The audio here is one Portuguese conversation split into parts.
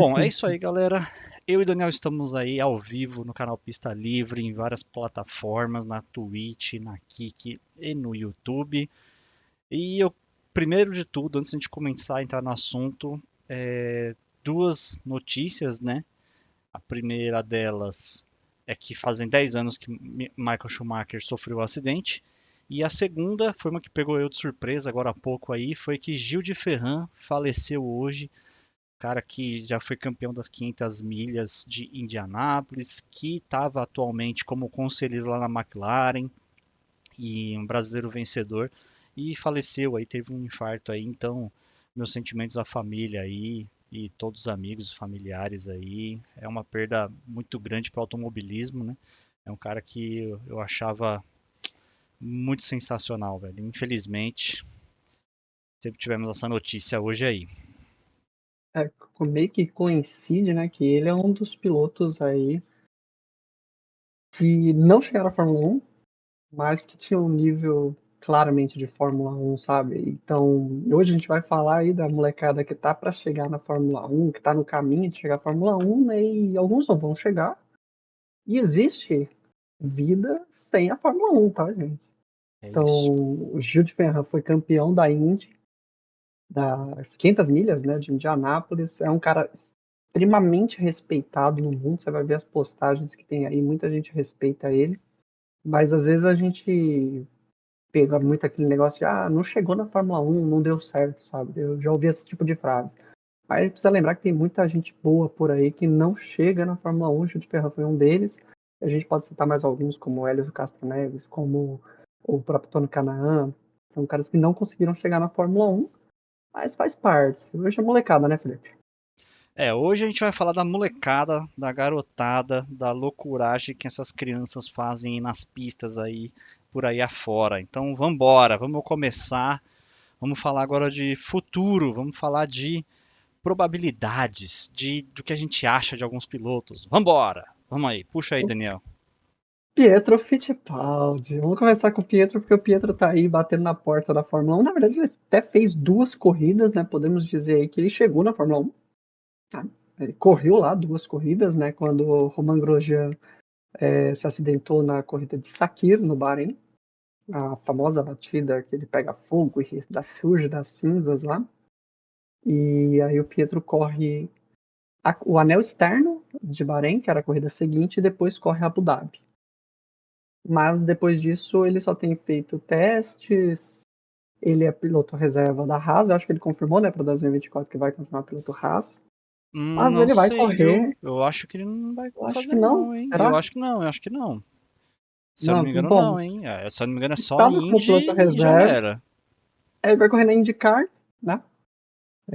Bom, é isso aí, galera. Eu e Daniel estamos aí ao vivo no canal Pista Livre, em várias plataformas, na Twitch, na Kik e no YouTube. E eu, primeiro de tudo, antes de a gente começar a entrar no assunto, duas notícias, né? A primeira delas é que fazem 10 anos que Michael Schumacher sofreu um acidente. E a segunda foi uma que pegou eu de surpresa agora há pouco aí, foi que Gil de Ferran faleceu hoje, cara que já foi campeão das 500 milhas de Indianápolis, que estava atualmente como conselheiro lá na McLaren e um brasileiro vencedor e faleceu aí, teve um infarto aí, então meus sentimentos à família aí e todos os amigos, familiares aí, é uma perda muito grande para o automobilismo, né? É um cara que eu achava muito sensacional, velho. Infelizmente, tivemos essa notícia hoje aí. É, meio que coincide, né, que ele é um dos pilotos aí que não chegaram à Fórmula 1, mas que tinha um nível claramente de Fórmula 1, sabe? Então, hoje a gente vai falar aí da molecada que tá para chegar na Fórmula 1, que tá no caminho de chegar à Fórmula 1, né, e alguns não vão chegar. E existe vida sem a Fórmula 1, tá, gente? É Então, isso. o Gil de Ferran foi campeão da Indy, das 500 milhas, né, de Indianápolis. É um cara extremamente respeitado no mundo. Você vai ver as postagens que tem aí, muita gente respeita ele. Mas às vezes a gente pega muito aquele negócio de, não chegou na Fórmula 1, não deu certo, sabe? Eu já ouvi esse tipo de frase. Mas precisa lembrar que tem muita gente boa por aí que não chega na Fórmula 1. O Gil de Ferran foi um deles. A gente pode citar mais alguns, como o Hélio Castro Neves, como o próprio Tony Kanaan. São caras que não conseguiram chegar na Fórmula 1, mas faz parte. Hoje é molecada, né, Felipe? Hoje a gente vai falar da molecada, da garotada, da loucuragem que essas crianças fazem nas pistas aí, por aí afora. Então vambora, vamos começar. Vamos falar agora de futuro, vamos falar de probabilidades, do que a gente acha de alguns pilotos. Vambora! Vamos aí, puxa aí, O Daniel. Pietro Fittipaldi. Vamos começar com o Pietro, porque o Pietro tá aí batendo na porta da Fórmula 1. Na verdade, ele até fez duas corridas, né? Podemos dizer aí que ele chegou na Fórmula 1. Tá? Ele correu lá duas corridas, né? Quando o Romain Grosjean se acidentou na corrida de Sakir, no Bahrein. A famosa batida que ele pega fogo e surge das cinzas lá. E aí o Pietro corre o anel externo de Bahrein, que era a corrida seguinte, e depois corre Abu Dhabi. Mas depois disso ele só tem feito testes. Ele é piloto reserva da Haas. Eu acho que ele confirmou, né, para 2024 que vai continuar piloto Haas. Mas Não ele vai sei, viu? correr. Eu acho que ele não vai Eu acho fazer que não. não, hein? Eu Será? acho que não, eu acho que não. Se eu não Não, me engano, bom, não, hein? Se eu não me engano, é só estava como Indy piloto e já reserva. era. Ele vai correr na IndyCar, né?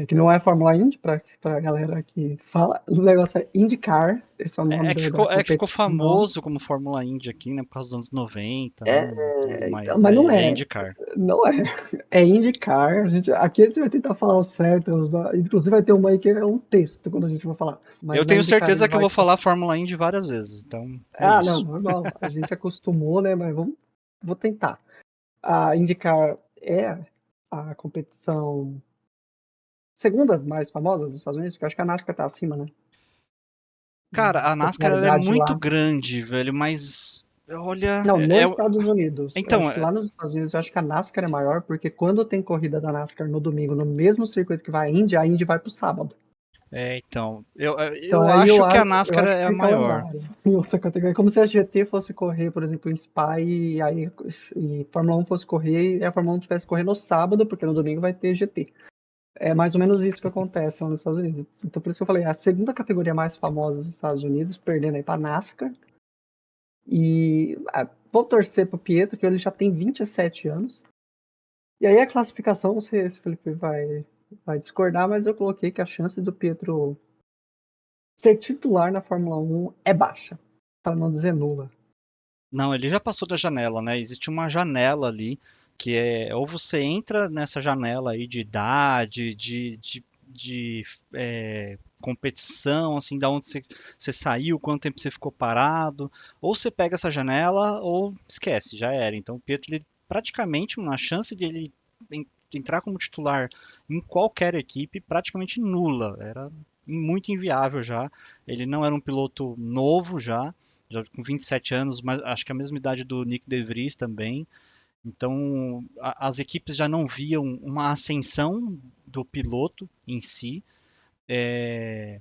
Que não é Fórmula Indy, pra galera que fala. O negócio é IndyCar, esse é o nome da É que ficou competição. famoso como Fórmula Indy aqui, né? Por causa dos anos 90, né? Tudo Então, mais. mas não É é. IndyCar. Não é. É IndyCar. Aqui a gente vai tentar falar o certo. Inclusive vai ter uma aí que é um texto quando a gente vai falar. Eu Mas na tenho IndyCar certeza ele que eu vai. vou falar Fórmula Indy várias vezes, então é Não, isso. normal. A gente acostumou, né? Mas vou tentar. A IndyCar é a competição segunda mais famosa dos Estados Unidos, porque eu acho que a NASCAR tá acima, né? Cara, De a NASCAR ela é popularidade muito lá. grande, velho, mas olha, Não, nos Estados Unidos. Eu então, acho que lá nos Estados Unidos eu acho que a NASCAR é maior, porque quando tem corrida da NASCAR no domingo, no mesmo circuito que vai a Indy vai pro sábado. então, Então eu aí acho que a eu NASCAR acho que é a tem maior. calendário em outra categoria. Como se a GT fosse correr, por exemplo, em Spa e Fórmula 1 fosse correr e a Fórmula 1 tivesse correr no sábado, porque no domingo vai ter GT. É mais ou menos isso que acontece lá nos Estados Unidos. Então por isso que eu falei, a segunda categoria mais famosa dos Estados Unidos, perdendo aí pra NASCAR. E vou torcer pro Pietro, que ele já tem 27 anos. E aí a classificação, não sei se o Felipe vai discordar, mas eu coloquei que a chance do Pietro ser titular na Fórmula 1 é baixa, para não dizer nula. Não, ele já passou da janela, né? Existe uma janela ali que é ou você entra nessa janela aí de idade, competição, assim, da onde você saiu, quanto tempo você ficou parado, ou você pega essa janela ou esquece, já era. Então o Pietro, ele praticamente uma chance de entrar como titular em qualquer equipe praticamente nula. Era muito inviável já. Ele não era um piloto novo já com 27 anos, mas acho que a mesma idade do Nick De Vries também. Então, as equipes já não viam uma ascensão do piloto em si. É,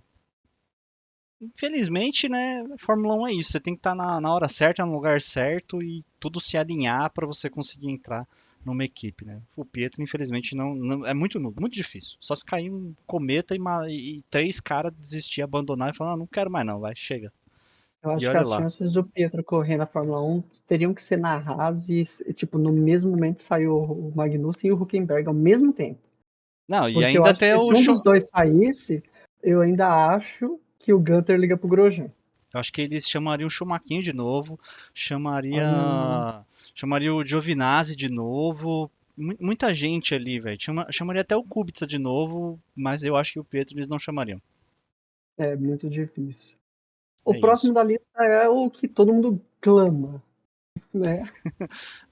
Infelizmente, né, Fórmula 1 é isso. Você tem que estar na hora certa, no lugar certo e tudo se alinhar para você conseguir entrar numa equipe, né? O Pietro, infelizmente, é muito difícil. Só se cair um cometa e três caras desistir, abandonar e falar, não quero mais não, vai, chega. Eu E acho que olha as lá. chances do Pietro correr na Fórmula 1 teriam que ser na Haas e, tipo, no mesmo momento saiu o Magnussen e o Huckenberg ao mesmo tempo. Não, e Porque eu ainda acho até que o se um dos dois saísse, eu ainda acho que o Gunter liga pro Grosjean. eu acho que eles chamariam o Schumacher de novo, chamaria, Olha, chamaria o Giovinazzi de novo, muita gente ali, velho. Chamaria até o Kubica de novo, mas eu acho que o Pietro eles não chamariam. é muito difícil. O É isso. próximo da lista é o que todo mundo clama, né?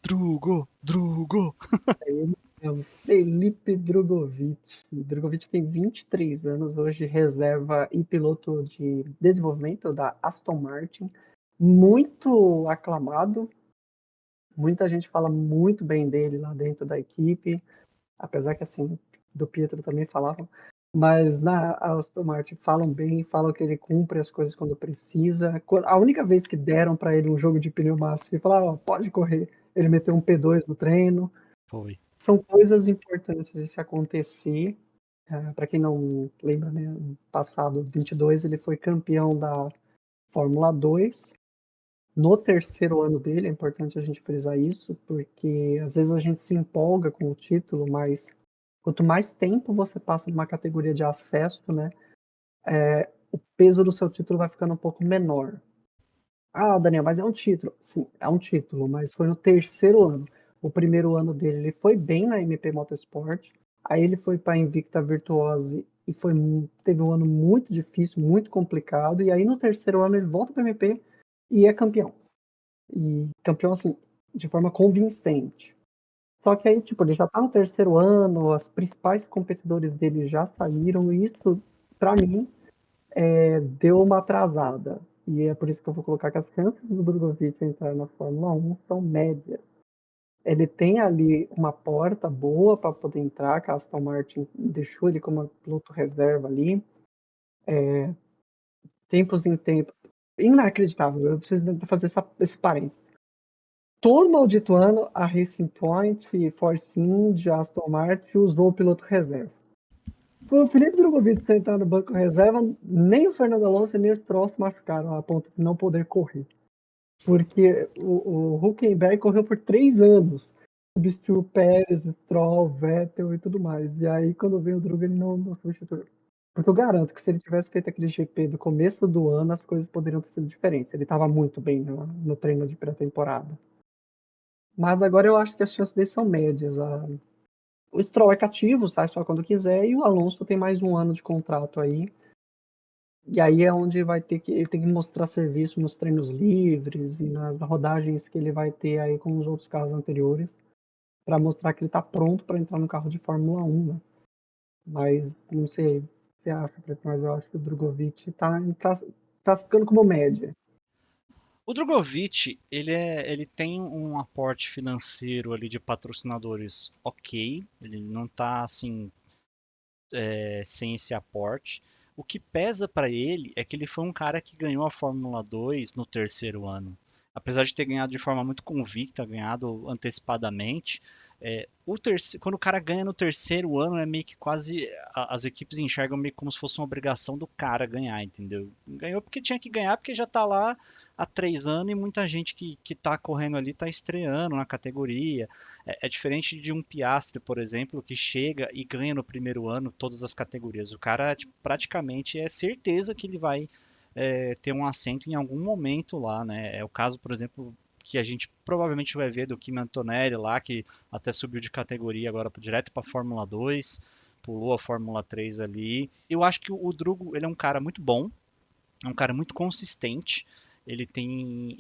Drugo, Drugo. É ele mesmo, Felipe Drogovic. Drogovic tem 23 anos, hoje reserva e piloto de desenvolvimento da Aston Martin. Muito aclamado, muita gente fala muito bem dele lá dentro da equipe, apesar que assim, do Pietro também falavam, mas na Aston Martin falam bem, falam que ele cumpre as coisas quando precisa. A única vez que deram para ele um jogo de pneu macio e falaram, ó, pode correr, ele meteu um P2 no treino. Foi. São coisas importantes de se acontecer. Para quem não lembra, né, no passado 22 ele foi campeão da Fórmula 2. No terceiro ano dele, é importante a gente frisar isso, porque às vezes a gente se empolga com o título, mas quanto mais tempo você passa numa categoria de acesso, né, o peso do seu título vai ficando um pouco menor. Ah, Daniel, mas é um título. Sim, é um título, mas foi no terceiro ano. O primeiro ano dele, ele foi bem na MP Motorsport. Aí ele foi para a Invicta Virtuose e teve um ano muito difícil, muito complicado. E aí no terceiro ano ele volta para a MP e é campeão. E campeão, assim, de forma convincente. Só que aí, tipo, ele já tá no terceiro ano, os principais competidores dele já saíram, e isso, para mim, deu uma atrasada. E é por isso que eu vou colocar que as chances do Drogovic entrar na Fórmula 1 são médias. Ele tem ali uma porta boa para poder entrar, que a Aston Martin deixou ele como piloto reserva ali. Tempos em tempos. Inacreditável, eu preciso fazer esse parênteses. Todo maldito ano, a Racing Point e Force India, Aston Martin usou o piloto reserva. O Felipe Drogovic sentar no banco reserva, nem o Fernando Alonso nem o Stroll se machucaram a ponto de não poder correr. Porque o Huckenberg correu por 3 anos. Substituiu Pérez, Stroll, Vettel e tudo mais. E aí, quando veio o Drogo, ele não substituiu. Porque eu garanto que se ele tivesse feito aquele GP do começo do ano, as coisas poderiam ter sido diferentes. Ele estava muito bem no treino de pré-temporada. Mas agora eu acho que as chances dele são médias. O Stroll é cativo, sai só quando quiser, e o Alonso tem mais um ano de contrato aí. E aí é onde ele tem que mostrar serviço nos treinos livres e nas rodagens que ele vai ter aí com os outros carros anteriores, para mostrar que ele está pronto para entrar no carro de Fórmula 1, né? Mas não sei, você acha, mas eu acho que o Drogovic tá ficando como média. O Drogovic, ele tem um aporte financeiro ali de patrocinadores ok, ele não tá assim sem esse aporte. O que pesa para ele é que ele foi um cara que ganhou a Fórmula 2 no terceiro ano. Apesar de ter ganhado de forma muito convicta, ganhado antecipadamente, quando o cara ganha no terceiro ano, é meio que quase as equipes enxergam meio como se fosse uma obrigação do cara ganhar, entendeu? Ganhou porque tinha que ganhar, porque já tá lá há 3 anos e muita gente que tá correndo ali tá estreando na categoria. É diferente de um Piastri, por exemplo, que chega e ganha no primeiro ano todas as categorias. O cara tipo, praticamente é certeza que ele vai ter um assento em algum momento lá, né? É o caso, por exemplo, que a gente provavelmente vai ver do Kimi Antonelli lá, que até subiu de categoria agora direto para a Fórmula 2, pulou a Fórmula 3 ali. Eu acho que o Drugo ele é um cara muito bom, é um cara muito consistente. Ele tem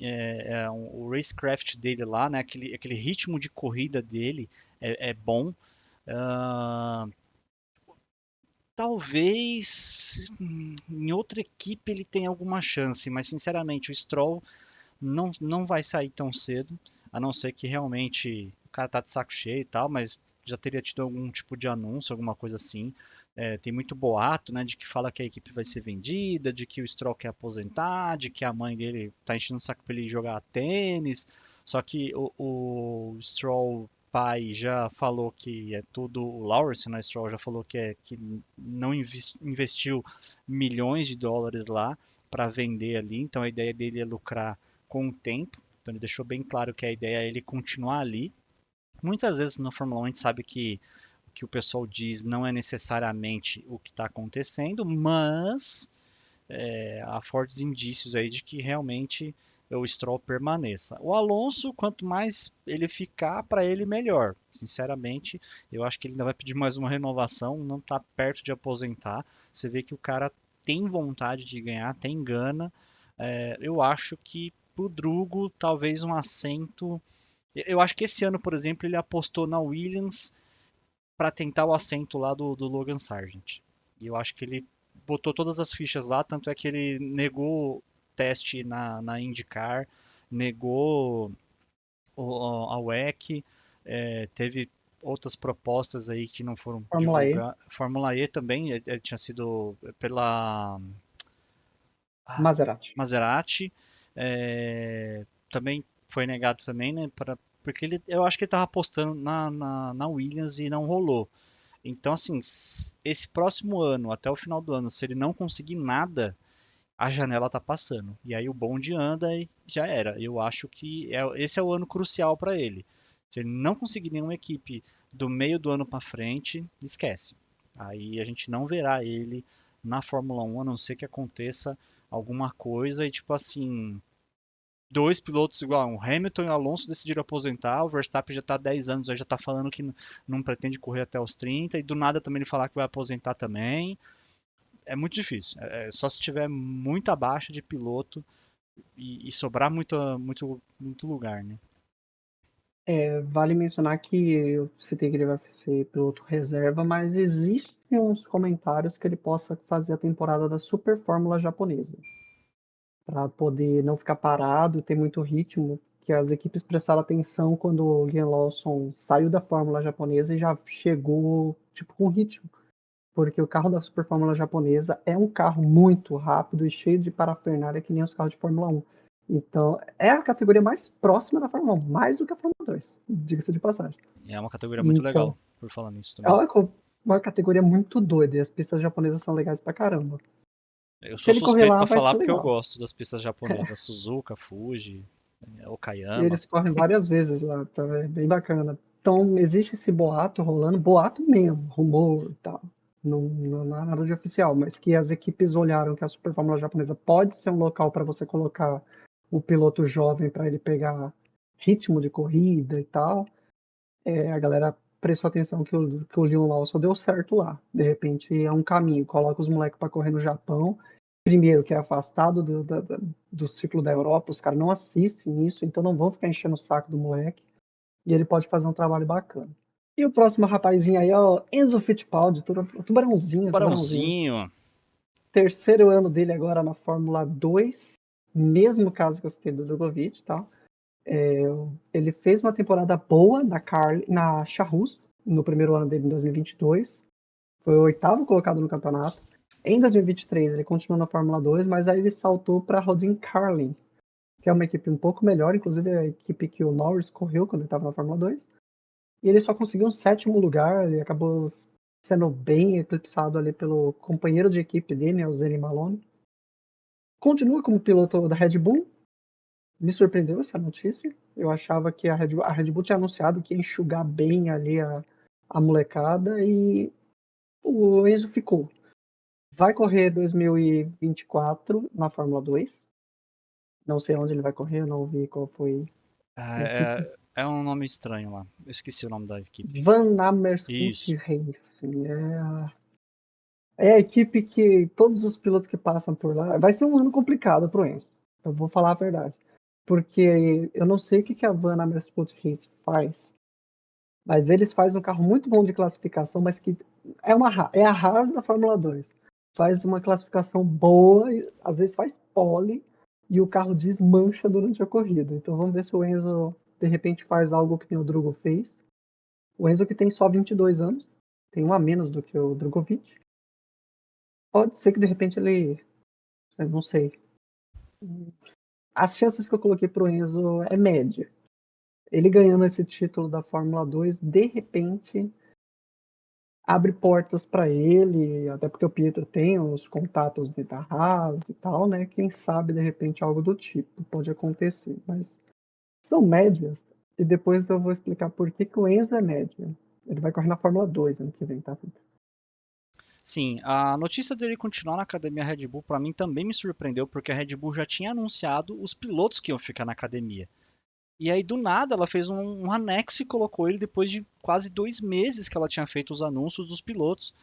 o racecraft dele lá, né? Aquele ritmo de corrida dele é bom. Uh, Talvez em outra equipe ele tenha alguma chance, mas sinceramente o Stroll não vai sair tão cedo, a não ser que realmente o cara tá de saco cheio e tal, mas já teria tido algum tipo de anúncio, alguma coisa assim. Tem muito boato, né, de que fala que a equipe vai ser vendida, de que o Stroll quer aposentar, de que a mãe dele tá enchendo o saco pra ele jogar tênis. Só que o Stroll pai já falou que é tudo, o Lawrence, né, Stroll já falou que não investiu milhões de dólares lá para vender ali, então a ideia dele é lucrar com o tempo. Então ele deixou bem claro que a ideia é ele continuar ali. Muitas vezes na Fórmula 1 a gente sabe que o que o pessoal diz não é necessariamente o que está acontecendo, mas há fortes indícios aí de que realmente o Stroll permaneça. O Alonso, quanto mais ele ficar, para ele melhor. Sinceramente, eu acho que ele ainda vai pedir mais uma renovação, não está perto de aposentar. Você vê que o cara tem vontade de ganhar, tem gana. Eu acho que pro Drugo, talvez um assento. Eu acho que esse ano, por exemplo, ele apostou na Williams para tentar o assento lá do Logan Sargent. E eu acho que ele botou todas as fichas lá, tanto é que ele negou teste na IndyCar, negou a WEC, teve outras propostas aí que não foram Fórmula E, divulgadas. Fórmula E também tinha sido pela Maserati. Maserati, também foi negado também, né? Porque eu acho que ele estava apostando na Williams e não rolou. Então, assim, esse próximo ano, até o final do ano, se ele não conseguir nada, a janela tá passando. E aí o bonde anda e já era. Eu acho que esse é o ano crucial para ele. Se ele não conseguir nenhuma equipe do meio do ano para frente, esquece. Aí a gente não verá ele na Fórmula 1, a não ser que aconteça alguma coisa e tipo assim, dois pilotos igual, o Hamilton e o Alonso decidiram aposentar, o Verstappen já está há 10 anos, já está falando que não pretende correr até os 30 e do nada também ele falar que vai aposentar também. É muito difícil. Só se tiver muita baixa de piloto e sobrar muito lugar, né? Vale mencionar que eu citei que ele vai ser piloto reserva, mas existem uns comentários que ele possa fazer a temporada da Super Fórmula japonesa, para poder não ficar parado, ter muito ritmo, que as equipes prestaram atenção quando o Liam Lawson saiu da Fórmula japonesa e já chegou tipo com ritmo, porque o carro da Super Fórmula japonesa é um carro muito rápido e cheio de parafernália que nem os carros de Fórmula 1. Então, é a categoria mais próxima da Fórmula 1, mais do que a Fórmula 2, diga-se de passagem. É uma categoria muito Então, legal, por falar nisso é também. uma categoria muito doida e as pistas japonesas são legais pra caramba. Eu Se sou ele correr suspeito lá, para vai falar ser porque eu legal. gosto das pistas japonesas, Suzuka, Fuji, E Okayama. eles correm várias vezes lá, tá? É bem bacana. Então, existe esse boato rolando, boato mesmo, rumor e tal. Não é nada de oficial, mas que as equipes olharam que a Super Fórmula japonesa pode ser um local para você colocar o piloto jovem para ele pegar ritmo de corrida e tal. A galera prestou atenção que o Leon Lawson deu certo lá. De repente é um caminho, coloca os moleques para correr no Japão. Primeiro, que é afastado do ciclo da Europa, os caras não assistem isso, então não vão ficar enchendo o saco do moleque. E ele pode fazer um trabalho bacana. E o próximo rapazinho aí é o Enzo Fittipaldi, tubarãozinho. Tubarãozinho. Terceiro ano dele agora na Fórmula 2, mesmo caso que eu citei do Drogovic, tá? Ele fez uma temporada boa na Charrus, no primeiro ano dele em 2022. Foi o oitavo colocado no campeonato. Em 2023 ele continuou na Fórmula 2, mas aí ele saltou para a Rodin Carlin, que é uma equipe um pouco melhor, inclusive a equipe que o Norris correu quando ele estava na Fórmula 2. E ele só conseguiu um sétimo lugar, ele acabou sendo bem eclipsado ali pelo companheiro de equipe dele, o Zeni Malone. Continua como piloto da Red Bull. Me surpreendeu essa notícia. Eu achava que a Red Bull tinha anunciado que ia enxugar bem ali a molecada e o Enzo ficou. Vai correr 2024 na Fórmula 2. Não sei onde ele vai correr, eu não vi qual foi Ah, a equipe. é um nome estranho lá. Eu esqueci o nome da equipe. Van Amersfoort Isso. Racing. É a equipe que todos os pilotos que passam por lá. Vai ser um ano complicado pro Enzo. Eu vou falar a verdade. Porque eu não sei o que a Van Amersfoort Racing faz. Mas eles fazem um carro muito bom de classificação, mas que é a Haas da Fórmula 2. Faz uma classificação boa, às vezes faz pole, e o carro desmancha durante a corrida. Então vamos ver se o Enzo, de repente, faz algo que nem o Drugo fez. O Enzo que tem só 22 anos, tem um a menos do que o Drogovic. Pode ser que de repente ele, eu não sei. As chances que eu coloquei pro Enzo é média. Ele ganhando esse título da Fórmula 2, de repente, abre portas para ele, até porque o Pietro tem os contatos da Haas e tal, né? Quem sabe, de repente, algo do tipo pode acontecer. Mas são médias, e depois eu vou explicar por que o Enzo é média. Ele vai correr na Fórmula 2 ano que vem, tá? Sim, a notícia dele continuar na academia Red Bull para mim também me surpreendeu, porque a Red Bull já tinha anunciado os pilotos que iam ficar na academia. E aí, do nada, ela fez um anexo e colocou ele depois de quase 2 meses que ela tinha feito os anúncios dos pilotos.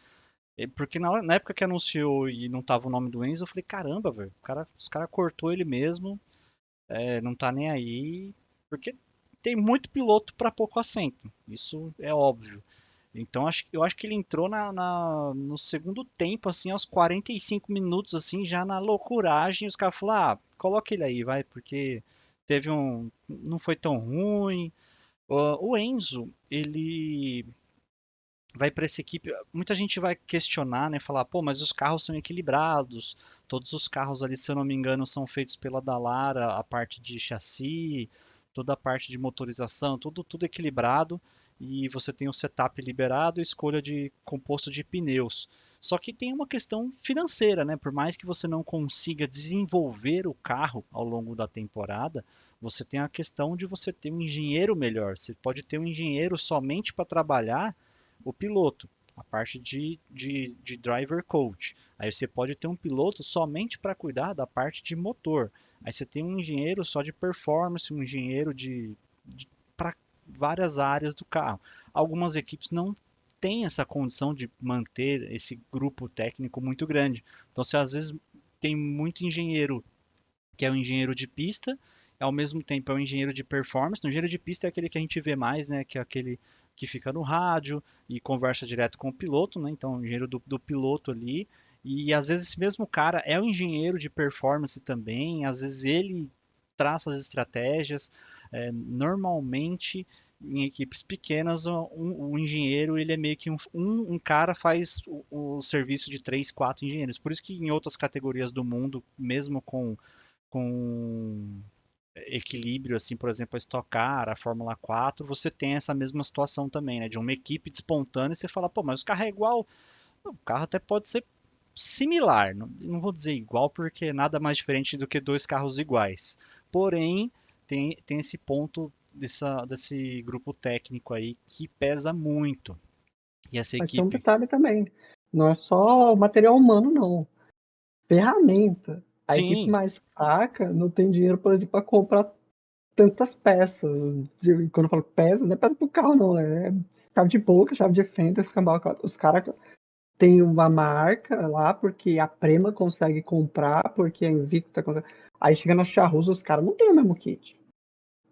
Porque na época que anunciou e não tava o nome do Enzo, eu falei, caramba, velho, os cara cortou ele mesmo, não tá nem aí, porque tem muito piloto para pouco assento, isso é óbvio. Então eu acho que ele entrou no segundo tempo, assim, aos 45 minutos, assim, já na loucuragem, os caras falaram, coloca ele aí, vai, porque não foi tão ruim. O Enzo, ele vai para essa equipe, muita gente vai questionar, né, falar, pô, mas os carros são equilibrados, todos os carros ali, se eu não me engano, são feitos pela Dallara, a parte de chassi, toda a parte de motorização, tudo equilibrado, e você tem o setup liberado e escolha de composto de pneus. Só que tem uma questão financeira, né? Por mais que você não consiga desenvolver o carro ao longo da temporada, você tem a questão de você ter um engenheiro melhor. Você pode ter um engenheiro somente para trabalhar o piloto, a parte de driver coach. Aí você pode ter um piloto somente para cuidar da parte de motor. Aí você tem um engenheiro só de performance, um engenheiro para várias áreas do carro. Algumas equipes não têm essa condição de manter esse grupo técnico muito grande. Então, você às vezes tem muito engenheiro que é o engenheiro de pista, ao mesmo tempo é o engenheiro de performance. O engenheiro de pista é aquele que a gente vê mais, né? Que é aquele que fica no rádio e conversa direto com o piloto, né? Então, o engenheiro do piloto ali. E às vezes esse mesmo cara é o engenheiro de performance também, às vezes ele traça as estratégias. Normalmente, em equipes pequenas, o engenheiro ele é meio que um cara faz o serviço de três, quatro engenheiros. Por isso que em outras categorias do mundo, mesmo com equilíbrio, assim, por exemplo, a Stock Car, a Fórmula 4, você tem essa mesma situação também, né? De uma equipe despontando e você fala, pô, mas o carro é igual. O carro até pode ser similar, não vou dizer igual porque é nada mais diferente do que dois carros iguais. Porém, tem esse ponto desse grupo técnico aí que pesa muito. E essa Mas tem um equipe. detalhe também. Não é só material humano, não. Ferramenta. A equipe Sim, mais fraca não tem dinheiro, por exemplo, para comprar tantas peças. Quando eu falo peças, não é peça pro carro, não. É chave de boca, chave de fenda, escambau. Os caras têm uma marca lá, porque a Prema consegue comprar, porque a Invicta consegue. Aí chega na Charrus, os caras não têm o mesmo kit.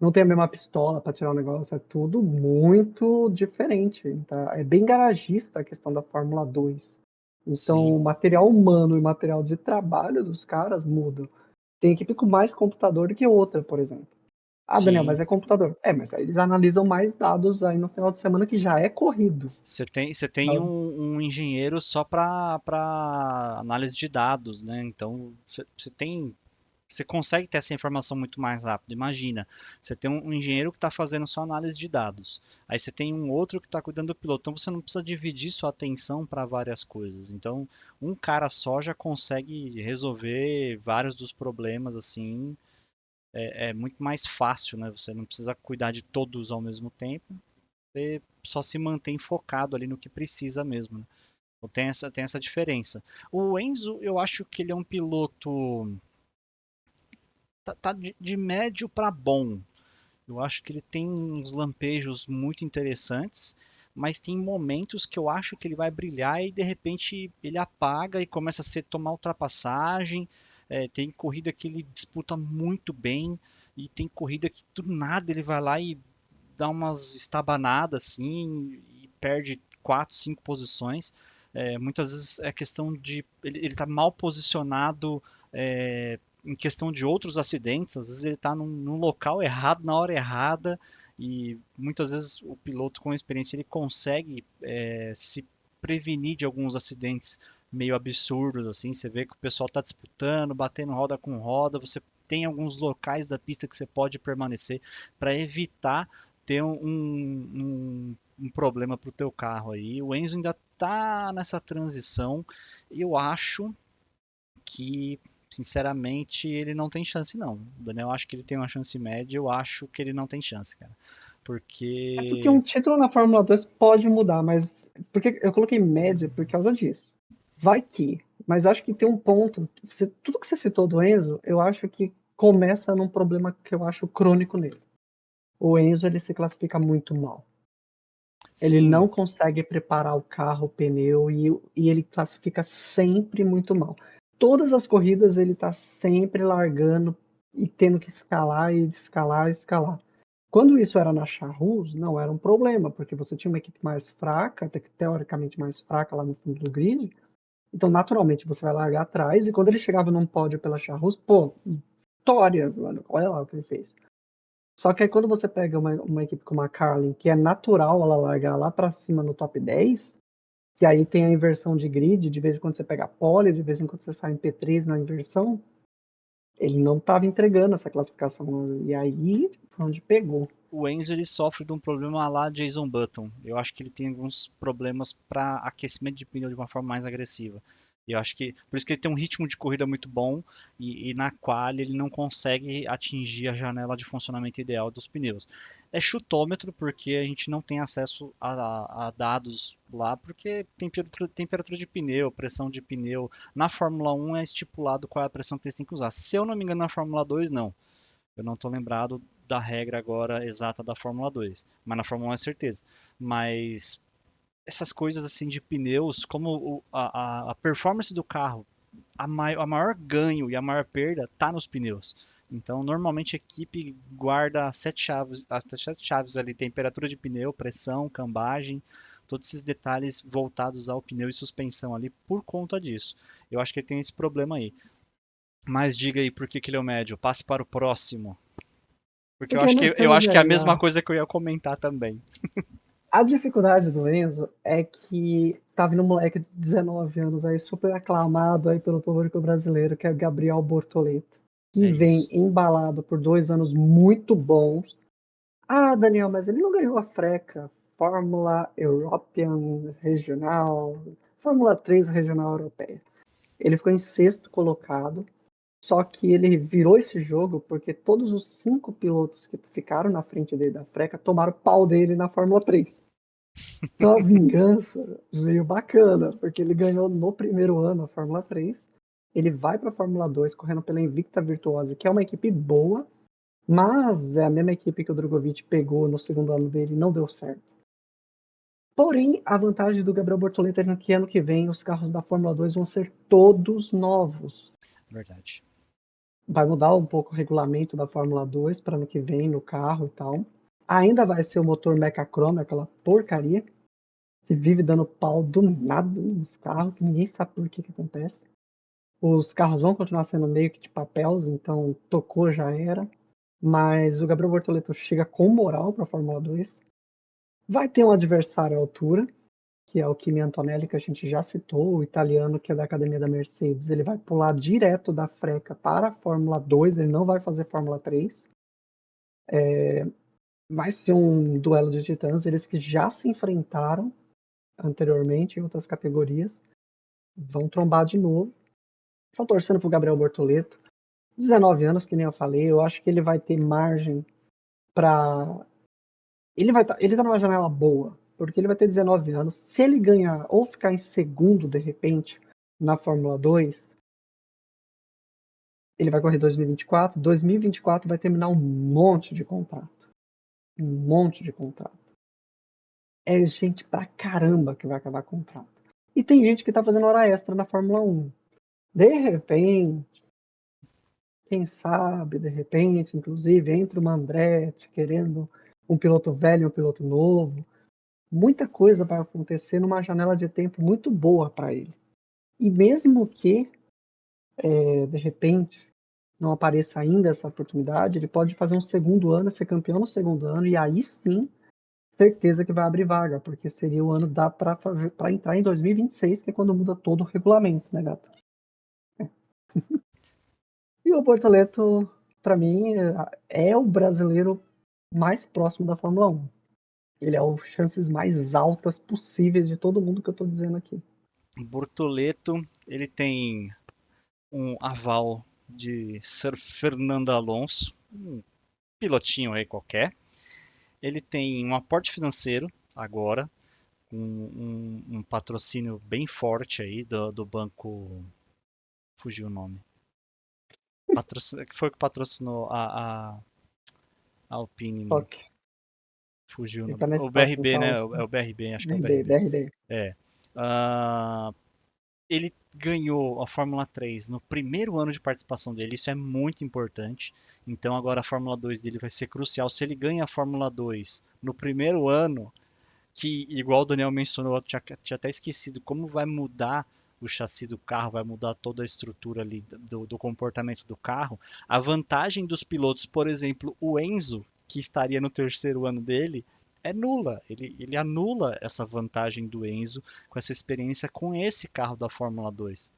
Não tem a mesma pistola para tirar o negócio. É tudo muito diferente. Tá? É bem garagista a questão da Fórmula 2. Então, sim, o material humano e o material de trabalho dos caras mudam. Tem equipe com mais computador do que outra, por exemplo. Ah, Daniel, mas sim. é computador. É, mas aí eles analisam mais dados aí no final de semana que já é corrido. Você tem um engenheiro só para análise de dados, né? Então você consegue ter essa informação muito mais rápido. Imagina, você tem um engenheiro que está fazendo só análise de dados, aí você tem um outro que está cuidando do piloto. Então você não precisa dividir sua atenção para várias coisas. Então um cara só já consegue resolver vários dos problemas assim. É muito mais fácil, né? Você não precisa cuidar de todos ao mesmo tempo. Você só se mantém focado ali no que precisa mesmo, né? Então tem essa diferença. O Enzo, eu acho que ele é um piloto tá de médio para bom. Eu acho que ele tem uns lampejos muito interessantes, mas tem momentos que eu acho que ele vai brilhar e de repente ele apaga e começa a ser tomar ultrapassagem. Tem corrida que ele disputa muito bem e tem corrida que do nada ele vai lá e dá umas estabanadas assim e perde 4, 5 posições. Muitas vezes é questão de ele está mal posicionado em questão de outros acidentes. Às vezes ele está num local errado na hora errada e muitas vezes o piloto com experiência ele consegue se prevenir de alguns acidentes meio absurdos assim. Você vê que o pessoal está disputando, batendo roda com roda. Você tem alguns locais da pista que você pode permanecer para evitar ter um problema para o teu carro aí. O Enzo ainda está nessa transição e eu acho que, sinceramente, ele não tem chance não. O Daniel acho que ele tem uma chance média, eu acho que ele não tem chance, cara. É porque um Porque título na Fórmula 2 pode mudar, mas porque eu coloquei média por causa disso. Vai que, mas acho que tem um ponto. Tudo que você citou do Enzo, eu acho que começa num problema que eu acho crônico nele. O Enzo ele se classifica muito mal. Ele sim, não consegue preparar o carro, o pneu e ele classifica sempre muito mal. Todas as corridas ele tá sempre largando e tendo que escalar e escalar e escalar. Quando isso era na Charrus, não era um problema, porque você tinha uma equipe mais fraca, até que teoricamente mais fraca lá no fundo do grid, então naturalmente você vai largar atrás, e quando ele chegava num pódio pela Charrus, pô, vitória, mano, olha lá o que ele fez. Só que aí quando você pega uma equipe como a Carlin, que é natural ela largar lá pra cima no top 10, que aí tem a inversão de grid, de vez em quando você pega a pole, de vez em quando você sai em P3 na inversão, ele não estava entregando essa classificação, e aí foi onde pegou. o Enzo ele sofre de um problema lá Jason Button. Eu acho que ele tem alguns problemas para aquecimento de pneu de uma forma mais agressiva. Eu acho que por isso que ele tem um ritmo de corrida muito bom e na qual ele não consegue atingir a janela de funcionamento ideal dos pneus. É chutômetro porque a gente não tem acesso a dados lá porque temperatura de pneu, pressão de pneu. Na Fórmula 1 é estipulado qual é a pressão que eles têm que usar. Se eu não me engano, na Fórmula 2 não. Eu não estou lembrado da regra agora exata da Fórmula 2, mas na Fórmula 1 é certeza. Mas essas coisas assim de pneus, como a performance do carro, a maior ganho e a maior perda está nos pneus. Então, normalmente a equipe guarda as 7 chaves ali, temperatura de pneu, pressão, cambagem, todos esses detalhes voltados ao pneu e suspensão ali por conta disso. Eu acho que ele tem esse problema aí. Mas diga aí por que que ele é o médio. Passe para o próximo. Porque Porque nós eu temos acho que é a aí mesma coisa que eu ia comentar também. a dificuldade do Enzo é que tá vindo um moleque de 19 anos aí, super aclamado aí pelo público brasileiro, que é o Gabriel Bortoleto, que É vem isso. embalado por 2 anos muito bons. Ah, Daniel, mas ele não ganhou a FRECA, Fórmula European Regional, Fórmula 3 Regional Europeia. Ele ficou em sexto colocado, só que ele virou esse jogo porque todos os 5 pilotos que ficaram na frente dele da FRECA tomaram pau dele na Fórmula 3. Então a vingança veio bacana, porque ele ganhou no primeiro ano a Fórmula 3. Ele vai para a Fórmula 2 correndo pela Invicta Virtuosa, que é uma equipe boa, mas é a mesma equipe que o Drogovic pegou no segundo ano dele e não deu certo. Porém, a vantagem do Gabriel Bortoleto é que ano que vem os carros da Fórmula 2 vão ser todos novos. Verdade. Vai mudar um pouco o regulamento da Fórmula 2 para ano que vem no carro e tal. Ainda vai ser o motor Mecachrome, aquela porcaria que vive dando pau do nada nos carros, que ninguém sabe por que acontece. Os carros vão continuar sendo meio que de papéis, então tocou já era. Mas o Gabriel Bortoleto chega com moral para a Fórmula 2. Vai ter um adversário à altura, que é o Kimi Antonelli, que a gente já citou, o italiano que é da academia da Mercedes. Ele vai pular direto da freca para a Fórmula 2, ele não vai fazer Fórmula 3. Vai ser um duelo de titãs, eles que já se enfrentaram anteriormente em outras categorias, vão trombar de novo. Estou torcendo pro Gabriel Bortoleto. 19 anos, que nem eu falei, eu acho que ele vai ter margem para ele tá numa janela boa, porque ele vai ter 19 anos. Se ele ganhar ou ficar em segundo de repente na Fórmula 2, ele vai correr 2024. 2024 vai terminar um monte de contrato. Um monte de contrato. É gente pra caramba que vai acabar contrato. E tem gente que tá fazendo hora extra na Fórmula 1. De repente, quem sabe, de repente, inclusive, entra uma Andretti querendo um piloto velho e um piloto novo. Muita coisa vai acontecer numa janela de tempo muito boa para ele. E mesmo que, de repente, não apareça ainda essa oportunidade, ele pode fazer um segundo ano, ser campeão no segundo ano, e aí sim, certeza que vai abrir vaga, porque seria o ano para entrar em 2026, que é quando muda todo o regulamento, né, gato? E o Bortoleto, para mim, é o brasileiro mais próximo da Fórmula 1. Ele é as chances mais altas possíveis de todo mundo que eu tô dizendo aqui. Bortoleto, ele tem um aval de Sir Fernando Alonso, um pilotinho aí qualquer. Ele tem um aporte financeiro agora, um patrocínio bem forte aí do banco. Fugiu o nome. Que foi que patrocinou a Alpine, mano. Ok. Fugiu o Ele nome. tá na O Stock, BRB, né? então. É o BRB, acho que é o BRB, BRB. BRB. É. Ah, ele ganhou a Fórmula 3 no primeiro ano de participação dele, isso é muito importante. Então agora a Fórmula 2 dele vai ser crucial. Se ele ganha a Fórmula 2 no primeiro ano, que igual o Daniel mencionou, eu tinha até esquecido como vai mudar o chassi do carro, vai mudar toda a estrutura ali do comportamento do carro. A vantagem dos pilotos, por exemplo, o Enzo, que estaria no terceiro ano dele, é nula. Ele anula essa vantagem do Enzo com essa experiência com esse carro da Fórmula 2.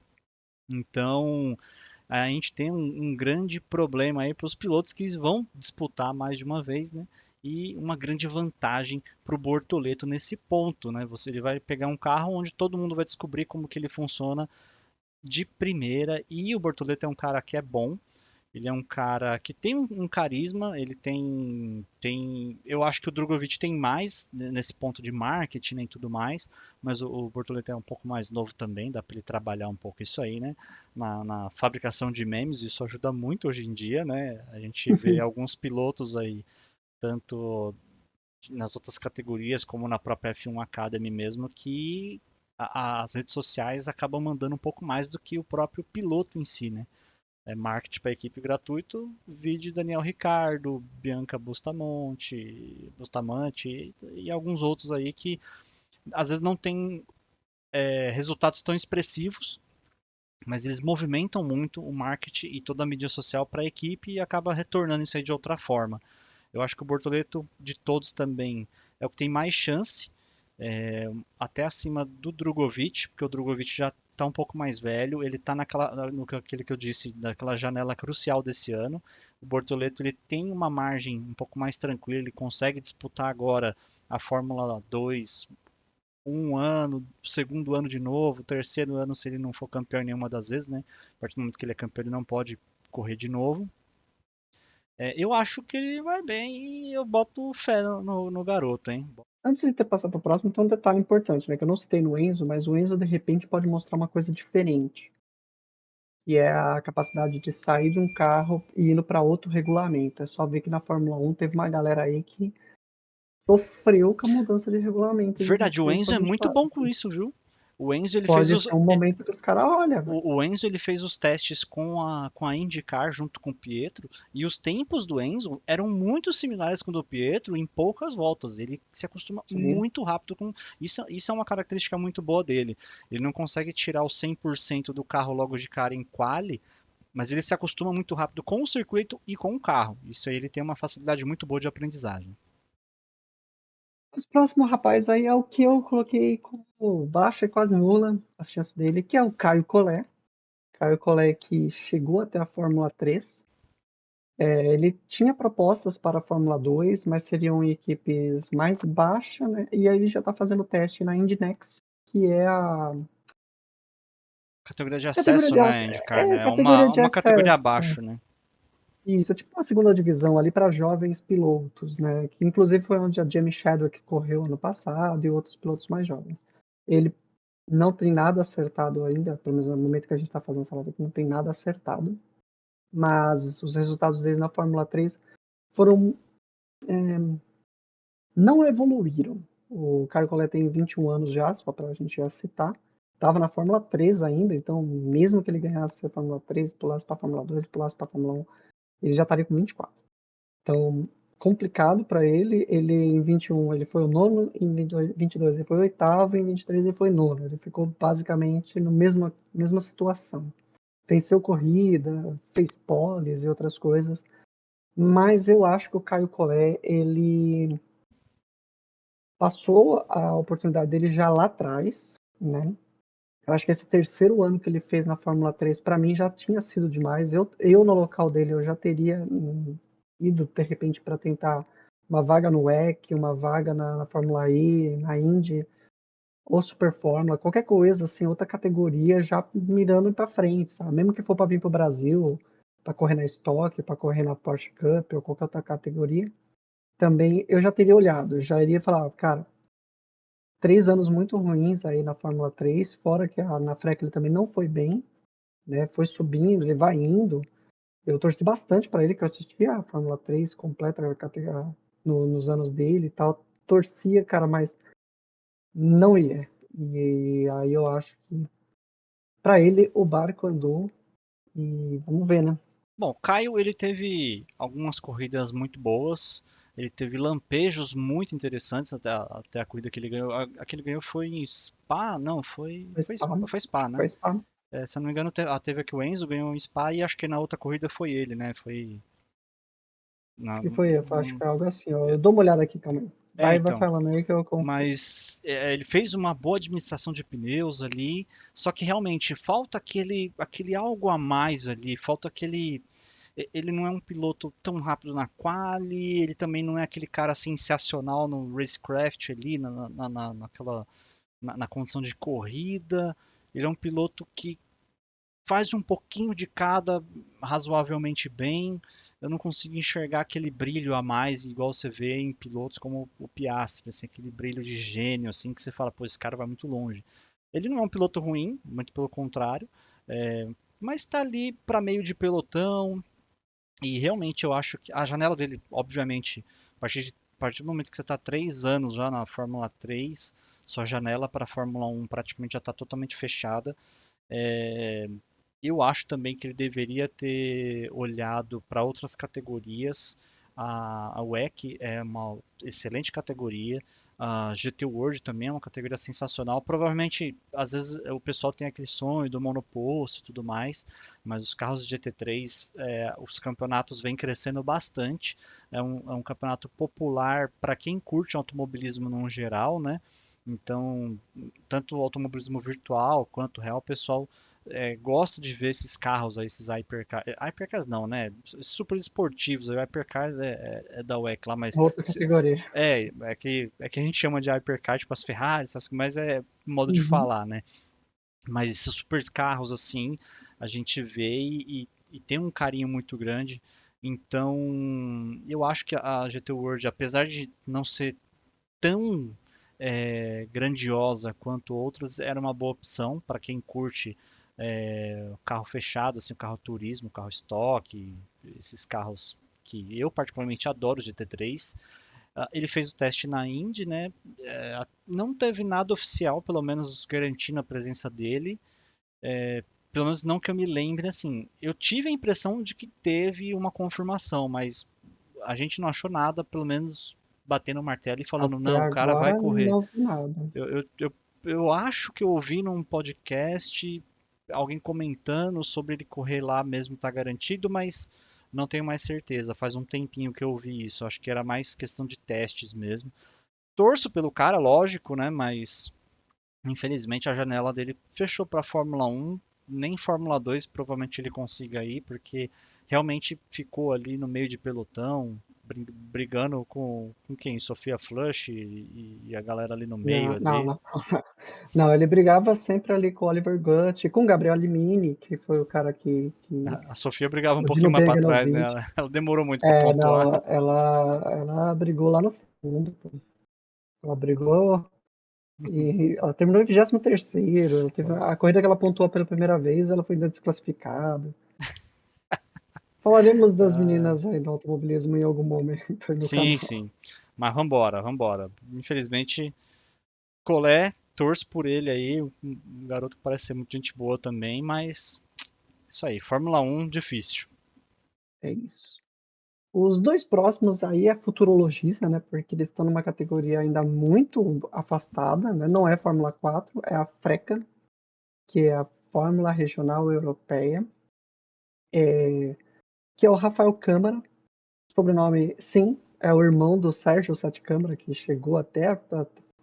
Então, a gente tem um grande problema aí para os pilotos que vão disputar mais de uma vez, né? E uma grande vantagem para o Bortoleto nesse ponto, né? Ele vai pegar um carro onde todo mundo vai descobrir como que ele funciona de primeira e o Bortoleto é um cara que é bom, ele é um cara que tem um carisma, ele tem. Eu acho que o Drogovic tem mais nesse ponto de marketing e tudo mais, mas o Bortoleto é um pouco mais novo também, dá para ele trabalhar um pouco isso aí, né? Na fabricação de memes, isso ajuda muito hoje em dia, né? A gente vê alguns pilotos aí, tanto nas outras categorias como na própria F1 Academy mesmo, que as redes sociais acabam mandando um pouco mais do que o próprio piloto em si, né? Marketing para equipe gratuito, vídeo Daniel Ricardo, Bianca Bustamante e alguns outros aí que às vezes não tem resultados tão expressivos, mas eles movimentam muito o marketing e toda a mídia social para a equipe e acaba retornando isso aí de outra forma. Eu acho que o Bortoleto, de todos também, é o que tem mais chance, até acima do Drogovic, porque o Drogovic já está um pouco mais velho, ele está aquele que eu disse, naquela janela crucial desse ano. O Bortoleto ele tem uma margem um pouco mais tranquila, ele consegue disputar agora a Fórmula 2 um ano, segundo ano de novo, terceiro ano se ele não for campeão nenhuma das vezes, né? A partir do momento que ele é campeão, ele não pode correr de novo. Eu acho que ele vai bem e eu boto fé no garoto, hein? Antes de ter passar para o próximo, tem um detalhe importante, né? Que eu não citei no Enzo, mas o Enzo de repente pode mostrar uma coisa diferente. E é a capacidade de sair de um carro e indo para outro regulamento. É só ver que na Fórmula 1 teve uma galera aí que sofreu com a mudança de regulamento de Verdade, o 26 Enzo para é muito 24. bom com isso, viu? O Enzo ele fez Pode os, ser um momento que os caras olham, velho. o Enzo ele fez os testes com a IndyCar junto com o Pietro e os tempos do Enzo eram muito similares com o do Pietro em poucas voltas. Ele se acostuma Sim. muito rápido com isso é uma característica muito boa dele. Ele não consegue tirar o 100% do carro logo de cara em quali, mas ele se acostuma muito rápido com o circuito e com o carro. Isso aí ele tem uma facilidade muito boa de aprendizagem. Os próximos rapaz aí é o que eu coloquei como baixa e quase nula as chances dele, que é o Caio Collet. Caio Collet que chegou até a Fórmula 3. Ele tinha propostas para a Fórmula 2, mas seriam em equipes mais baixas, né? E aí ele já está fazendo teste na Indy Next, que é a Categoria de categoria acesso, de, né, IndyCar, né? É categoria de uma categoria acesso. abaixo, né? Isso, é tipo uma segunda divisão ali para jovens pilotos, né? Que inclusive foi onde a Jamie Chadwick correu ano passado e outros pilotos mais jovens. Ele não tem nada acertado ainda, pelo menos no momento que a gente está fazendo essa live, não tem nada acertado. Mas os resultados dele na Fórmula 3 foram não evoluíram. O Caio Collet tem 21 anos já, só para a gente já citar. Estava na Fórmula 3 ainda, então mesmo que ele ganhasse a Fórmula 3, pulasse para a Fórmula 2, pulasse para a Fórmula 1, ele já estaria com 24. Então, complicado para ele. Ele em 21 ele foi o nono, em 22 ele foi o oitavo, em 23 ele foi nono. Ele ficou basicamente na mesma situação. Venceu corrida, fez poles e outras coisas. Mas eu acho que o Caio Collet, ele passou a oportunidade dele já lá atrás, né? Eu acho que esse terceiro ano que ele fez na Fórmula 3, para mim, já tinha sido demais. Eu no local dele, eu já teria ido, de repente, para tentar uma vaga no WEC, uma vaga na Fórmula E, na Indy, ou Super Fórmula, qualquer coisa, assim, outra categoria, já mirando para frente, sabe? Mesmo que for para vir para o Brasil, para correr na Stock, para correr na Porsche Cup ou qualquer outra categoria, também eu já teria olhado, já iria falar, cara, 3 anos muito ruins aí na Fórmula 3, fora que na Freca ele também não foi bem, né? Foi subindo, ele vai indo. Eu torci bastante para ele, que eu assisti a Fórmula 3 completa nos anos dele e tal. Torcia, cara, mas não ia. E aí eu acho que para ele o barco andou e vamos ver, né? Bom, o Caio ele teve algumas corridas muito boas, ele teve lampejos muito interessantes até a corrida que ele ganhou. A que ele ganhou foi em Spa? Não, Foi Spa, foi Spa, né? foi Spa. Se eu não me engano, teve aqui o Enzo ganhou em Spa e acho que na outra corrida foi ele, né? Foi. Acho Na, que foi, eu acho que foi algo assim, ó. Eu dou uma olhada aqui, calma aí. Vai então. falando aí que eu confio. Mas ele fez uma boa administração de pneus ali, só que realmente falta aquele algo a mais ali, falta aquele. Ele não é um piloto tão rápido na quali, ele também não é aquele cara sensacional no racecraft ali, na condição de corrida. Ele é um piloto que faz um pouquinho de cada razoavelmente bem. Eu não consigo enxergar aquele brilho a mais, igual você vê em pilotos como o Piastri, assim, aquele brilho de gênio, assim, que você fala, pô, esse cara vai muito longe. Ele não é um piloto ruim, muito pelo contrário, mas está ali para meio de pelotão, e realmente eu acho que a janela dele, obviamente, a partir do momento que você está 3 anos já na Fórmula 3, sua janela para a Fórmula 1 praticamente já está totalmente fechada. É, eu acho também que ele deveria ter olhado para outras categorias. A WEC é uma excelente categoria. A GT World também é uma categoria sensacional. Provavelmente, às vezes, o pessoal tem aquele sonho do monoposto e tudo mais, mas os carros de GT3, os campeonatos vêm crescendo bastante. É um campeonato popular para quem curte automobilismo no geral, né? Então, tanto o automobilismo virtual quanto real, o pessoal gosta de ver esses carros aí, esses hypercars. Hypercars não, né? Super esportivos. O hypercars é da WEC lá, mas Outra categoria. é que a gente chama de hypercar, tipo as Ferraris, mas é modo de Uhum. falar, né? Mas esses super carros assim, a gente vê e tem um carinho muito grande. Então, eu acho que a GT World, apesar de não ser tão grandiosa quanto outras, era uma boa opção para quem curte carro fechado, assim, o carro turismo, carro estoque, esses carros que eu particularmente adoro, o GT3. Ele fez o teste na Indy, né? Não teve nada oficial, pelo menos garantindo a presença dele. Pelo menos não que eu me lembre, assim. Eu tive a impressão de que teve uma confirmação, mas a gente não achou nada, pelo menos batendo o martelo e falando, Até não, o cara vai agora correr. não vi nada. Eu acho que eu ouvi num podcast alguém comentando sobre ele correr lá mesmo tá garantido, mas não tenho mais certeza. Faz um tempinho que eu ouvi isso. Acho que era mais questão de testes mesmo. Torço pelo cara, lógico, né? Mas infelizmente a janela dele fechou para Fórmula 1. Nem Fórmula 2 provavelmente ele consiga ir, porque realmente ficou ali no meio de pelotão, brigando com quem? Sofia Flush e a galera ali no meio Não, não, ali. não. Não, ele brigava sempre ali com o Oliver Gutt, com o Gabriel Alimini, que foi o cara que A Sofia brigava um o pouquinho Dino mais para trás, né? Beganovic. Ela demorou muito para É, pontuar. não, ela brigou lá no fundo, pô. Ela brigou e ela terminou em 23º. Ela teve a corrida que ela pontuou pela primeira vez, ela foi ainda desclassificada. Falaremos das meninas aí do automobilismo em algum momento aí no Sim, canal. sim. Mas vambora, vambora. Infelizmente, Colé, torço por ele aí. Um garoto que parece ser muito gente boa também, mas isso aí, Fórmula 1 difícil. É isso. Os dois próximos aí é futurologista, né? Porque eles estão numa categoria ainda muito afastada, né? Não é Fórmula 4, é a FRECA, que é a Fórmula Regional Europeia, que é o Rafael Câmara, sobrenome, sim, é o irmão do Sérgio Sete Câmara, que chegou até a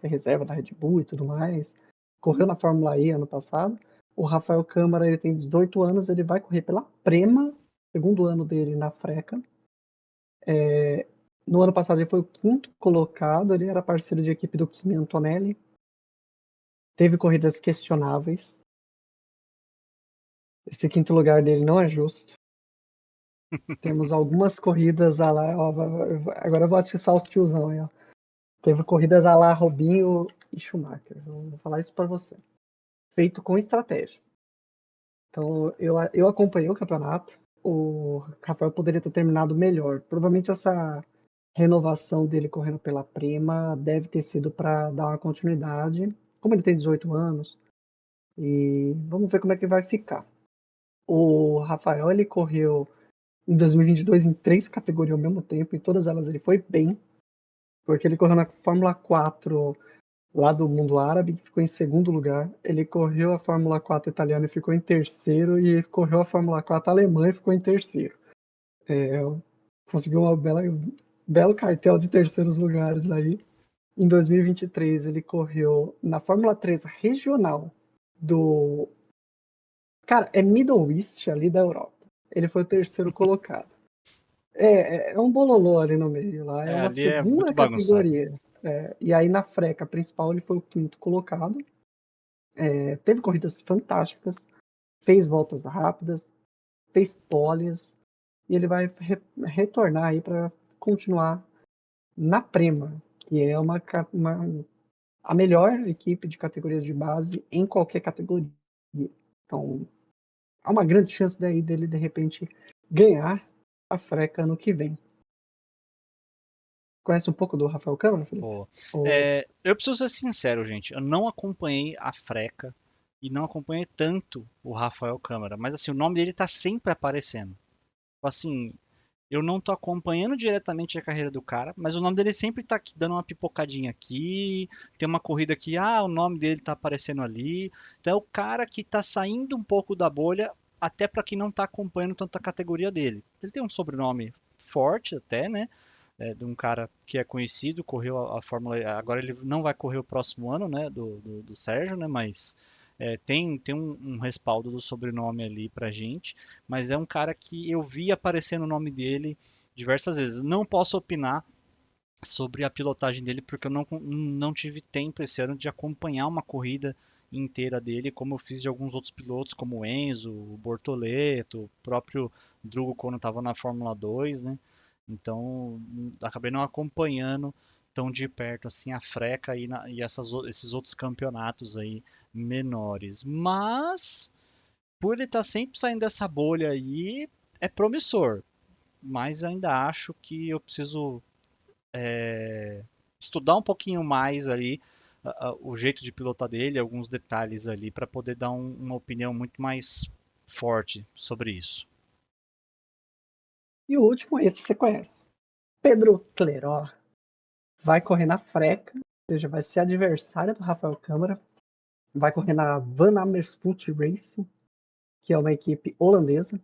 reserva da Red Bull e tudo mais, correu na Fórmula E ano passado. O Rafael Câmara, ele tem 18 anos, ele vai correr pela Prema, segundo ano dele na Freca. No ano passado ele foi o quinto colocado, ele era parceiro de equipe do Kimi Antonelli. Teve corridas questionáveis. Esse quinto lugar dele não é justo. Temos algumas corridas a lá. Ó, agora eu vou atiçar os tiozão aí, ó. Teve corridas a lá Robinho e Schumacher. Eu vou falar isso pra você. Feito com estratégia. Então eu acompanhei o campeonato. O Rafael poderia ter terminado melhor. Provavelmente essa renovação dele correndo pela Prema deve ter sido para dar uma continuidade. Como ele tem 18 anos, e vamos ver como é que vai ficar. O Rafael, ele correu em 2022 em 3 categorias ao mesmo tempo, e todas elas ele foi bem, porque ele correu na Fórmula 4 lá do mundo árabe, que ficou em segundo lugar. Ele correu a Fórmula 4 italiana e ficou em terceiro, e correu a Fórmula 4 alemã e ficou em terceiro. Conseguiu belo cartel de terceiros lugares aí. Em 2023 ele correu na Fórmula 3 regional do... Cara, é Middle East ali da Europa. Ele foi o terceiro colocado. É um bololô ali no meio lá. É É, uma ali é muito segunda bagunçado. categoria. E aí na freca principal ele foi o quinto colocado. Teve corridas fantásticas. Fez voltas rápidas. Fez poles. E ele vai retornar aí para continuar na Prema, que é a melhor equipe de categorias de base em qualquer categoria. Então, há uma grande chance daí dele, de repente, ganhar a freca ano que vem. Conhece um pouco do Rafael Câmara, Felipe? Pô, Ou... eu preciso ser sincero, gente. Eu não acompanhei a Freca e não acompanhei tanto o Rafael Câmara, mas assim, o nome dele tá sempre aparecendo. Assim, eu não tô acompanhando diretamente a carreira do cara, mas o nome dele sempre tá aqui, dando uma pipocadinha aqui. Tem uma corrida aqui, o nome dele tá aparecendo ali. Então é o cara que tá saindo um pouco da bolha, até para quem não tá acompanhando tanta categoria dele. Ele tem um sobrenome forte até, né? De um cara que é conhecido, correu a Fórmula E. Agora ele não vai correr o próximo ano, né? Do Sérgio, né? Mas tem um respaldo do sobrenome ali pra gente. Mas é um cara que eu vi aparecendo o nome dele diversas vezes. Não posso opinar sobre a pilotagem dele porque eu não tive tempo esse ano de acompanhar uma corrida inteira dele, como eu fiz de alguns outros pilotos, como o Enzo, o Bortoleto, o próprio Drugo quando estava na Fórmula 2, né? Então, acabei não acompanhando tão de perto assim a Freca e esses outros campeonatos aí menores. Mas, por ele estar sempre saindo dessa bolha aí, é promissor. Mas ainda acho que eu preciso estudar um pouquinho mais ali o jeito de pilotar dele, alguns detalhes ali, para poder dar uma opinião muito mais forte sobre isso. E o último, esse você conhece. Pedro Cleró vai correr na freca, ou seja, vai ser adversário do Rafael Câmara. Vai correr na Van Amersfoort Racing, que é uma equipe holandesa.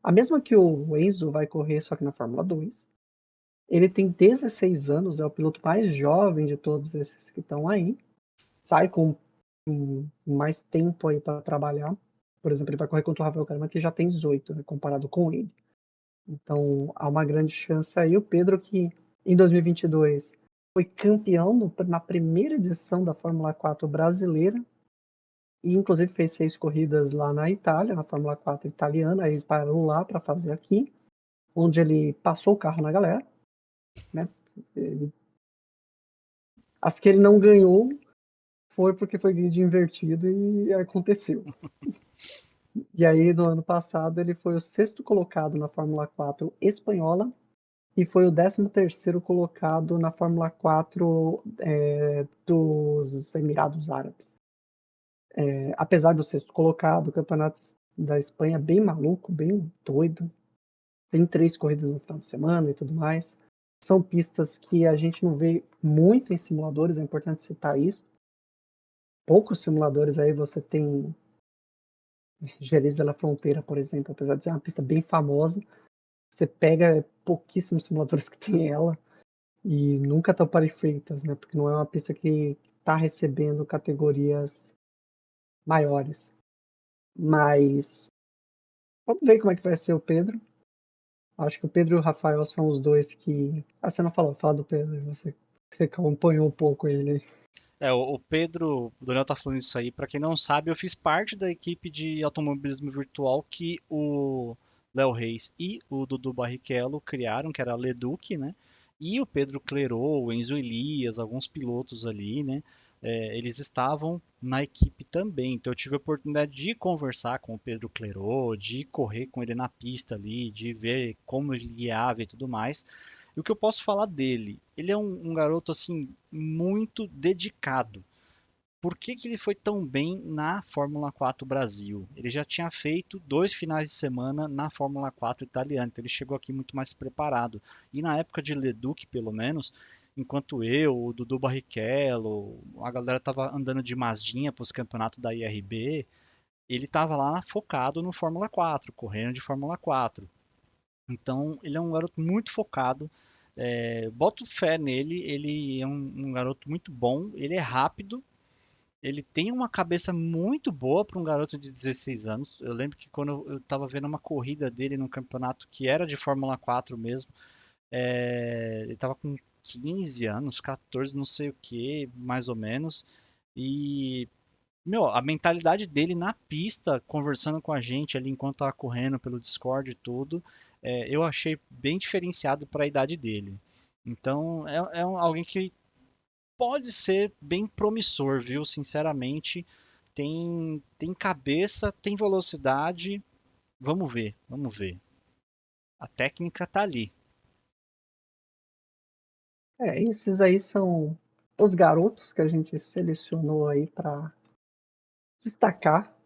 A mesma que o Enzo vai correr, só que na Fórmula 2. Ele tem 16 anos, é o piloto mais jovem de todos esses que estão aí. Sai com mais tempo aí para trabalhar. Por exemplo, ele vai correr contra o Rafael Kalimann, que já tem 18, né, comparado com ele. Então, há uma grande chance aí. O Pedro, que em 2022 foi campeão na primeira edição da Fórmula 4 brasileira, e inclusive fez 6 corridas lá na Itália, na Fórmula 4 italiana. Aí ele parou lá para fazer aqui, onde ele passou o carro na galera, né? As que ele não ganhou foi porque foi grid invertido e aconteceu. E aí, no ano passado, ele foi o sexto colocado na Fórmula 4 espanhola e foi o 13º colocado na Fórmula 4 dos Emirados Árabes. Apesar do sexto colocado, o campeonato da Espanha é bem maluco, bem doido. tem 3 corridas no final de semana e tudo mais. São pistas que a gente não vê muito em simuladores, é importante citar isso. Poucos simuladores aí você tem Jerez de la Fronteira, por exemplo, apesar de ser uma pista bem famosa, você pega pouquíssimos simuladores que tem ela e nunca estão perfeitas, né? Porque não é uma pista que está recebendo categorias maiores. Mas vamos ver como é que vai ser o Pedro. Acho que o Pedro e o Rafael são os dois que. Ah, você não falou, fala do Pedro, você acompanhou um pouco ele. O Pedro, o Daniel tá falando isso aí. Pra quem não sabe, eu fiz parte da equipe de automobilismo virtual que o Léo Reis e o Dudu Barrichello criaram, que era a Leduc, né? E o Pedro Clerot, o Enzo Elias, alguns pilotos ali, né? Eles estavam na equipe também. Então eu tive a oportunidade de conversar com o Pedro Clerot, de correr com ele na pista ali, de ver como ele guiava e tudo mais. E o que eu posso falar dele? Ele é um garoto assim muito dedicado. Por que que ele foi tão bem na Fórmula 4 Brasil? Ele já tinha feito 2 finais de semana na Fórmula 4 italiana, então ele chegou aqui muito mais preparado. E na época de Leduc, pelo menos, enquanto eu, o Dudu Barrichello, a galera estava andando de Mazdinha para os campeonatos da IRB, ele estava lá focado no Fórmula 4, correndo de Fórmula 4. Então, ele é um garoto muito focado. Boto fé nele. Ele é um garoto muito bom. Ele é rápido. Ele tem uma cabeça muito boa para um garoto de 16 anos. Eu lembro que quando eu estava vendo uma corrida dele num campeonato que era de Fórmula 4 mesmo, ele estava com 15 anos, 14, não sei o que, mais ou menos. E meu, a mentalidade dele na pista, conversando com a gente ali enquanto tava correndo pelo Discord e tudo, eu achei bem diferenciado para a idade dele. Então, alguém que pode ser bem promissor, viu? Sinceramente, tem cabeça, tem velocidade. Vamos ver, vamos ver. A técnica tá ali. Esses aí são os garotos que a gente selecionou aí para destacar.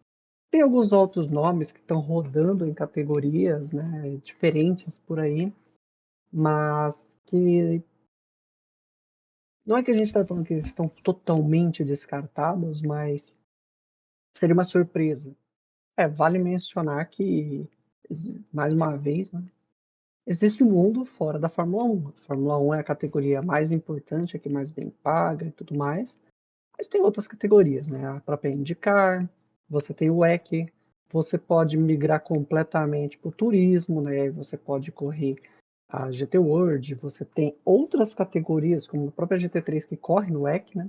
Tem alguns outros nomes que estão rodando em categorias, né, diferentes por aí, mas que não é que a gente está falando que eles estão totalmente descartados, mas seria uma surpresa. Vale mencionar que, mais uma vez, né, existe um mundo fora da Fórmula 1. A Fórmula 1 é a categoria mais importante, a que mais bem paga e tudo mais. Mas tem outras categorias, né? A própria IndyCar, você tem o WEC, você pode migrar completamente para o turismo, né? Você pode correr a GT World, você tem outras categorias, como a própria GT3 que corre no WEC, né?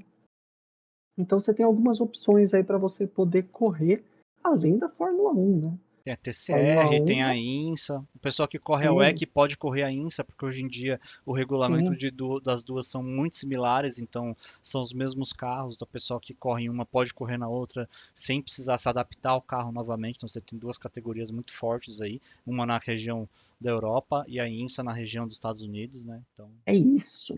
Então você tem algumas opções aí para você poder correr além da Fórmula 1, né? Tem a Fórmula TCR, 1, tem a INSA. O pessoal que corre a sim, WEC pode correr a INSA, porque hoje em dia o regulamento sim. das duas são muito similares, então são os mesmos carros. Então, o pessoal que corre em uma pode correr na outra sem precisar se adaptar ao carro novamente. Então você tem duas categorias muito fortes aí, uma na região da Europa e a INSA na região dos Estados Unidos, né? Então É isso.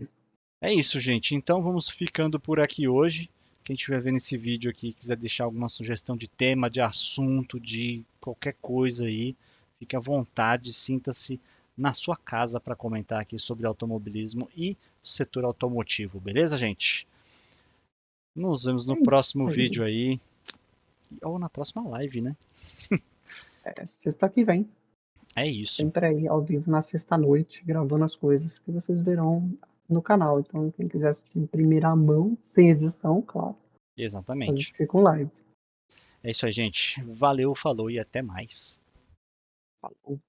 é isso, gente. Então vamos ficando por aqui hoje. Quem estiver vendo esse vídeo aqui e quiser deixar alguma sugestão de tema, de assunto, de qualquer coisa aí, fique à vontade, sinta-se na sua casa para comentar aqui sobre automobilismo e setor automotivo, beleza, gente? Nos vemos no É isso próximo aí. vídeo aí, ou na próxima live, né? Sexta que vem. É isso, Sempre aí ao vivo na sexta-noite, gravando as coisas que vocês verão no canal. Então, quem quiser assistir em primeira mão, sem edição, claro, a gente exatamente. fica live. É isso aí, gente. Valeu, falou e até mais. Falou.